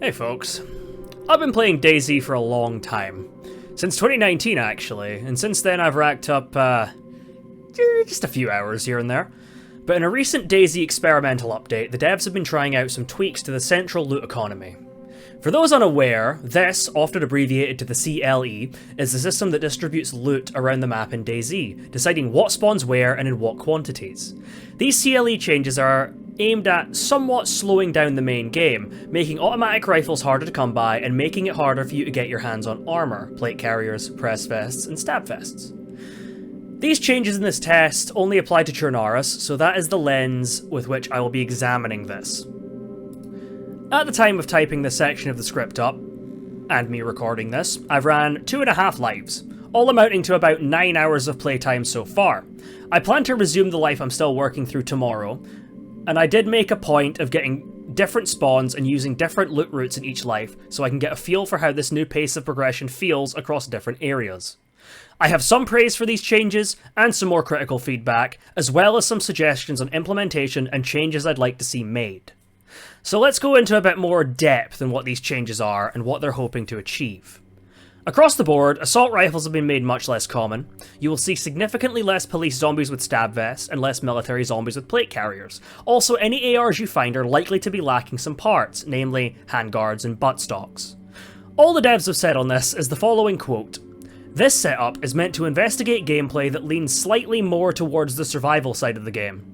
Hey folks, I've been playing DayZ for a long time. Since 2019 actually, and since then I've racked up just a few hours here and there. But in a recent DayZ experimental update, the devs have been trying out some tweaks to the central loot economy. For those unaware, this, often abbreviated to the CLE, is the system that distributes loot around the map in DayZ, deciding what spawns where and in what quantities. These CLE changes are aimed at somewhat slowing down the main game, making automatic rifles harder to come by and making it harder for you to get your hands on armour, plate carriers, press vests, and stab vests. These changes in this test only apply to Churnaris, so that is the lens with which I will be examining this. At the time of typing this section of the script up, and me recording this, I've ran 2.5 lives, all amounting to about 9 hours of playtime so far. I plan to resume the life I'm still working through tomorrow, and I did make a point of getting different spawns and using different loot routes in each life, so I can get a feel for how this new pace of progression feels across different areas. I have some praise for these changes, and some more critical feedback, as well as some suggestions on implementation and changes I'd like to see made. So let's go into a bit more depth on what these changes are and what they're hoping to achieve. Across the board, assault rifles have been made much less common. You will see significantly less police zombies with stab vests and less military zombies with plate carriers. Also, any ARs you find are likely to be lacking some parts, namely handguards and buttstocks. All the devs have said on this is the following quote: "This setup is meant to investigate gameplay that leans slightly more towards the survival side of the game."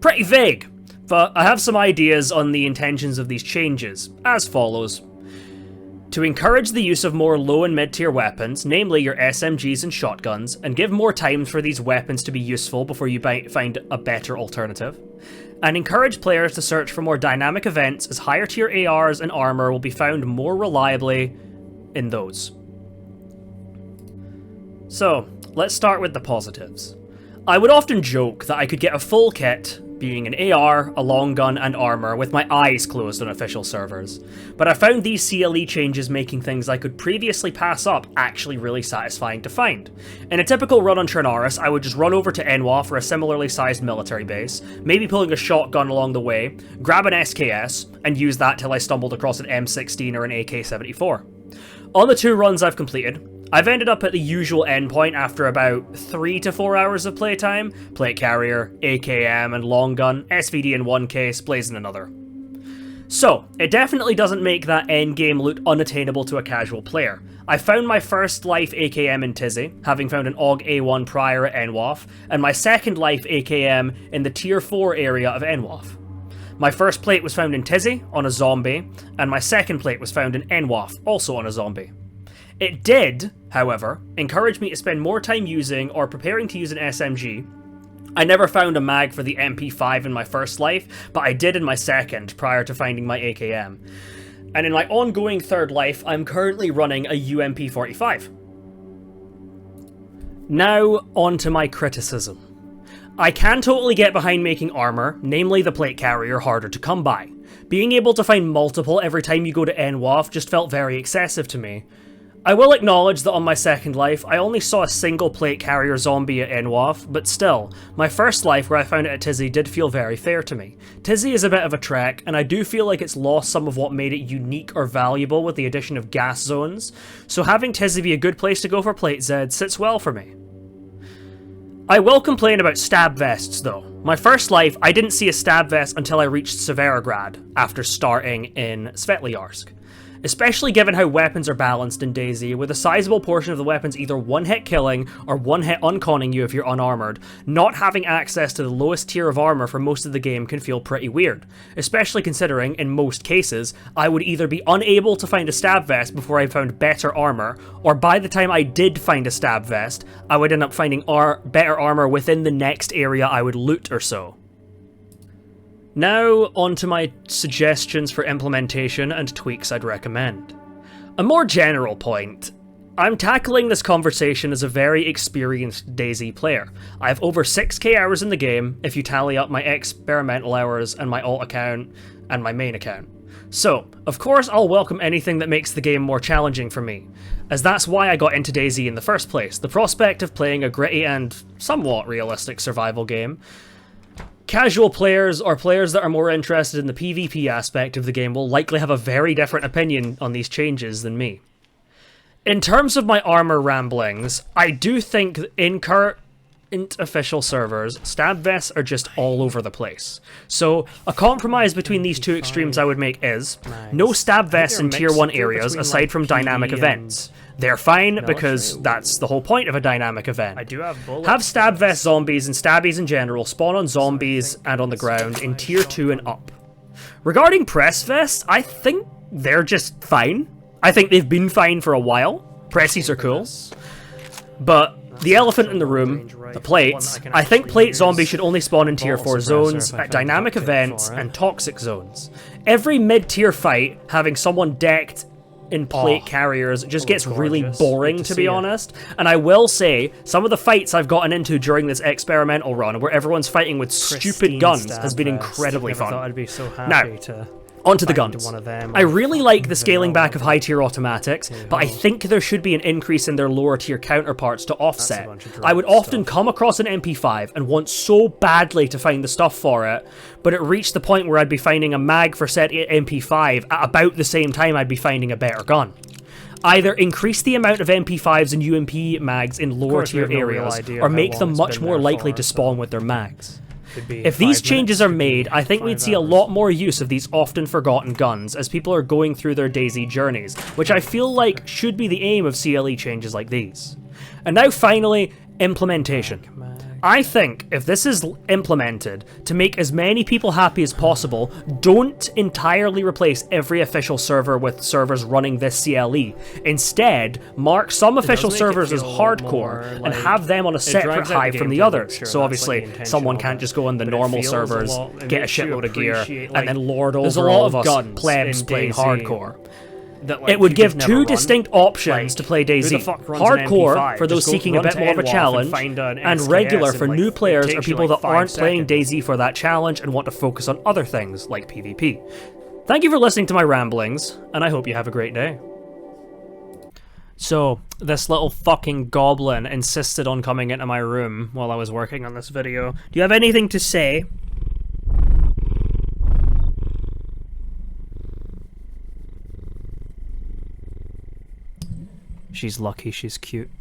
Pretty vague, but I have some ideas on the intentions of these changes, as follows. To encourage the use of more low and mid-tier weapons, namely your SMGs and shotguns, and give more time for these weapons to be useful before you find a better alternative. And encourage players to search for more dynamic events, as higher tier ARs and armor will be found more reliably in those. So, let's start with the positives. I would often joke that I could get a full kit, being an AR, a long gun, and armor, with my eyes closed on official servers. But I found these CLE changes making things I could previously pass up actually really satisfying to find. In a typical run on Churnaris, I would just run over to NWAF or a similarly sized military base, maybe pulling a shotgun along the way, grab an SKS, and use that till I stumbled across an M16 or an AK-74. On the 2 runs I've completed, I've ended up at the usual endpoint after about 3 to 4 hours of playtime: plate carrier, AKM and long gun, SVD in one case, Blaze in another. So, it definitely doesn't make that endgame loot unattainable to a casual player. I found my first life AKM in Tizzy, having found an AUG A1 prior at NWAF, and my second life AKM in the tier 4 area of NWAF. My first plate was found in Tizzy, on a zombie, and my second plate was found in NWAF, also on a zombie. It did, however, encourage me to spend more time using or preparing to use an SMG. I never found a mag for the MP5 in my first life, but I did in my second, prior to finding my AKM. And in my ongoing third life, I'm currently running a UMP45. Now, on to my criticism. I can totally get behind making armor, namely the plate carrier, harder to come by. Being able to find multiple every time you go to NWAF just felt very excessive to me. I will acknowledge that on my second life, I only saw a single plate carrier zombie at NWAF, but still, my first life where I found it at Tizzy did feel very fair to me. Tizzy is a bit of a trek, and I do feel like it's lost some of what made it unique or valuable with the addition of gas zones, so having Tizzy be a good place to go for plate Z sits well for me. I will complain about stab vests though. My first life, I didn't see a stab vest until I reached Severograd, after starting in Svetlyarsk. Especially given how weapons are balanced in DayZ, with a sizable portion of the weapons either one-hit killing or one-hit unconning you if you're unarmored, not having access to the lowest tier of armor for most of the game can feel pretty weird, especially considering, in most cases, I would either be unable to find a stab vest before I found better armor, or by the time I did find a stab vest, I would end up finding better armor within the next area I would loot or so. Now, on to my suggestions for implementation and tweaks I'd recommend. A more general point. I'm tackling this conversation as a very experienced DayZ player. I have over 6k hours in the game, if you tally up my experimental hours and my alt account and my main account. So, of course I'll welcome anything that makes the game more challenging for me, as that's why I got into DayZ in the first place. The prospect of playing a gritty and somewhat realistic survival game Casual players or players that are more interested in the PvP aspect of the game will likely have a very different opinion on these changes than me. In terms of my armor ramblings, I do think in current official servers, stab vests are just all over the place. So, a compromise between these two extremes I would make is no stab vests in tier 1 areas aside from dynamic events. They're fine because that's the whole point of a dynamic event. Have stab vest zombies and stabbies in general spawn on zombies and on the ground in tier 2 and up. Regarding press vests, I think they're just fine. I think they've been fine for a while. Pressies are cool. But the elephant in the room, the plates, I think plate zombies should only spawn in tier 4 zones, at dynamic events, and toxic zones. Every mid-tier fight, having someone decked in plate carriers just gets really boring, to be honest. And I will say, some of the fights I've gotten into during this experimental run, where everyone's fighting with stupid guns, has been incredibly fun. Now, onto the guns. I really like the scaling back of high tier automatics, but I think there should be an increase in their lower tier counterparts to offset. I would often come across an MP5 and want so badly to find the stuff for it, but it reached the point where I'd be finding a mag for set MP5 at about the same time I'd be finding a better gun. Either increase the amount of MP5s and UMP mags in lower tier areas, or make them much more likely to spawn with their mags. If these changes are made, I think we'd see a lot more use of these often forgotten guns as people are going through their DayZ journeys, which I feel like should be the aim of CLE changes like these. And now finally, implementation. I think if this is implemented to make as many people happy as possible, don't entirely replace every official server with servers running this CLE. Instead, mark some official servers as hardcore and have them on a separate hive from the others. So obviously, someone can't just go on the normal servers, get a shitload of gear, and then lord over all of us plebs playing hardcore. It would give two distinct options to play DayZ. Hardcore for those seeking a bit more of a challenge, and regular for new players or people that aren't playing DayZ for that challenge and want to focus on other things like PvP. Thank you for listening to my ramblings, and I hope you have a great day. So, this little fucking goblin insisted on coming into my room while I was working on this video. Do you have anything to say? She's lucky she's cute.